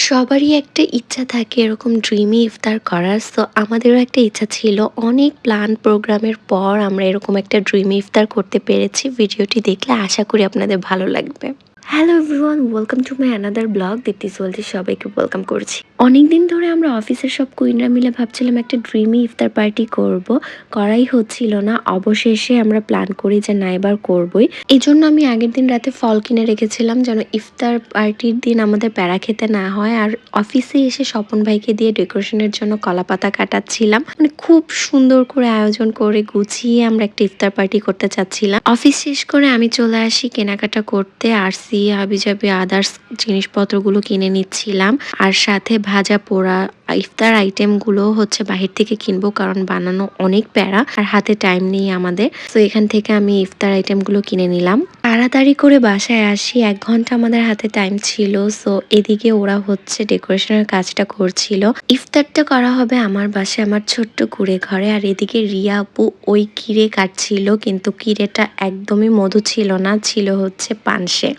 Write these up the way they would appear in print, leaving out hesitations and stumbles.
সবারই একটা ইচ্ছা থাকে এরকম ড্রিমি ইফতার করার। সো আমাদেরও একটা ইচ্ছা ছিল। অনেক প্ল্যান প্রোগ্রামের পর আমরা এরকম একটা ড্রিমি ইফতার করতে পেরেছি। ভিডিওটি দেখলে আশা করি আপনাদের ভালো লাগবে। Hello everyone, welcome to my another blog. Dipti সোয়ালজি সবাইকে ওয়েলকাম করছি। অনেকদিন ধরে আমরা অফিসের সব কুইনরা মিলে ভাবছিলাম একটা ড্রিমি ইফতার পার্টি করব, করাই হচ্ছিল না। অবশেষে আমরা প্ল্যান করি যে না, এবার করবই। এই জন্য আমি আগের দিন রাতে ফল কিনে রেখেছিলাম যেন ইফতার পার্টির দিন আমাদের প্যারা খেতে না হয়। আর অফিসে এসে স্বপন ভাইকে দিয়ে ডেকোরেশনের জন্য কলা পাতা কাটাচ্ছিলাম। মানে খুব সুন্দর করে আয়োজন করে গুছিয়ে আমরা একটা ইফতার পার্টি করতে চাচ্ছিলাম। অফিস শেষ করে আমি চলে আসি কেনাকাটা করতে। আরসি হাবিজাবি আদার্স জিনিসপত্রগুলো কিনে নিচ্ছিলাম। আর সাথে ভাজা পোড়া ইফতার আইটেমগুলো হচ্ছে বাহির থেকে কিনবো, কারণ বানানো অনেক প্যারা আর হাতে টাইম নেই আমাদের। তো এখান থেকে আমি ইফতার আইটেমগুলো কিনে নিলাম। তাড়াতাড়ি করে বাসায় আসি, 1 ঘন্টা আমাদের হাতে টাইম ছিল। সো এদিকে ওরা হচ্ছে ডেকোরেশনের কাজটা করছিল। ইফতারটা করা হবে আমার বাসায়, আমার ছোট্ট কুড়ে ঘরে। আর এদিকে রিয়া আপু ওই কিরে কাটছিল, কিন্তু কিরেটা একদমই মধু ছিল না, ছিল হচ্ছে পানসে।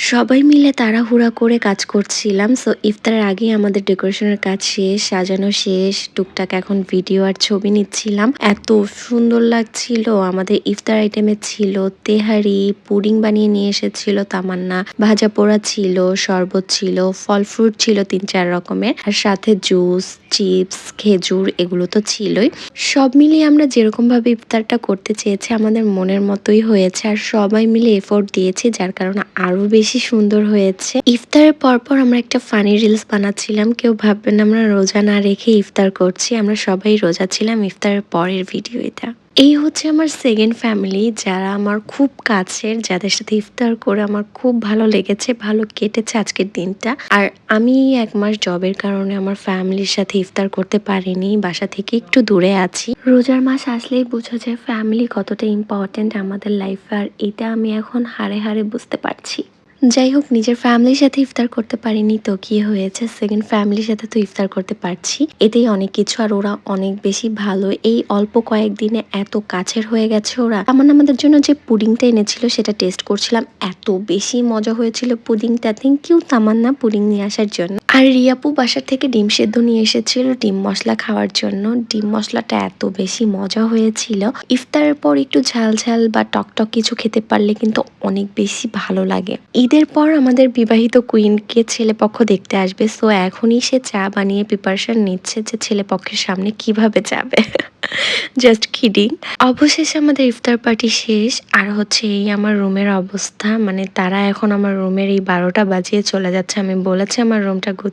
সবাই মিলে তাড়াহুড়া করে কাজ করছিলাম। সো ইফতারের আগেই আমাদের ডেকোরেশনের কাজ শেষ, সাজানো শেষ। টুকটাক এখন ভিডিও আর ছবি নিচ্ছিলাম। এত সুন্দর লাগছিল। আমাদের ইফতার আইটেমে ছিল তেহারি, পুডিং বানিয়ে নিয়ে এসেছিল তামান্না, ভাজা পোড়া ছিল, শরবত ছিল, ফল ফ্রুট ছিল 3-4 রকমের, আর সাথে জুস, চিপস, খেজুর এগুলো তো ছিলই। সব মিলিয়ে আমরা যেরকম ভাবে ইফতারটা করতে চেয়েছি আমাদের মনের মতোই হয়েছে, আর সবাই মিলে এফোর্ট দিয়েছি, যার কারণে আরো বেশি সুন্দর হয়েছে। ইফতারের পরপর আমরা একটা ফানি রিলস বানাচ্ছিলাম। কেউ ভাববেন আমরা রোজা না রেখে ইফতার করছি, আমরা সবাই রোজা ছিলাম। ইফতারের পরের ভিডিও এটা। এই হচ্ছে আমার সেকেন্ড ফ্যামিলি, যারা আমার খুব কাছের, যাদের সাথে ইফতার করে আমার খুব ভালো লেগেছে, ভালো কেটেছে আজকের দিনটা। আর আমি 1 মাস জবের কারণে আমার ফ্যামিলির সাথে ইফতার করতে পারিনি, বাসা থেকে একটু দূরে আছি। রোজার মাস আসলেই বোঝা যায় ফ্যামিলি কতটা ইম্পর্টেন্ট আমাদের লাইফে, আর এটা আমি এখন হাড়ে হাড়ে বুঝতে পারছি। যাই হোক, নিজের ফ্যামিলির সাথে ইফতার করতে পারিনি তো কি হয়েছে, সেকেন্ড ফ্যামিলির সাথে তো ইফতার করতে পারছি, এটাই অনেক কিছু। আর ওরা অনেক বেশি ভালো। এই অল্প কয়েকদিনে এত কাছের হয়ে গেছে ওরা। আমাদের জন্য যে পুডিংটা এনেছিল সেটা টেস্ট করছিলাম, এত বেশি মজা হয়েছিল পুডিংটা। থ্যাংক ইউ তামান্না পুডিং নিয়ে আসার জন্য। আর রিয়াপু বাসার থেকে ডিম সেদ্ধ নিয়ে এসেছিল ডিম মশলা খাওয়ার জন্য। ডিম মশলাটা এত বেশি মজা হয়েছিল। ইফতারের পর একটু ঝাল ঝাল বা টকটক কিছু খেতে পারলে কিন্তু অনেক বেশি ভালো লাগে। ঈদের পর আমাদের বিবাহিত কুইনকে ছেলেপক্ষ দেখতে আসবে। সো এখনই সে চা বানিয়ে প্রিপারেশন নিচ্ছে যে ছেলেপক্ষের সামনে কিভাবে যাবে। Just kidding. অবশেষে আমাদের ইফতার পার্টি শেষ। আর হচ্ছে এই আমার রুমের অবস্থা, মানে তারা এখন আমার রুমের এই 12টা বাজিয়ে চলে যাচ্ছে। আমি বলেছি আমার রুমটা গুছিয়ে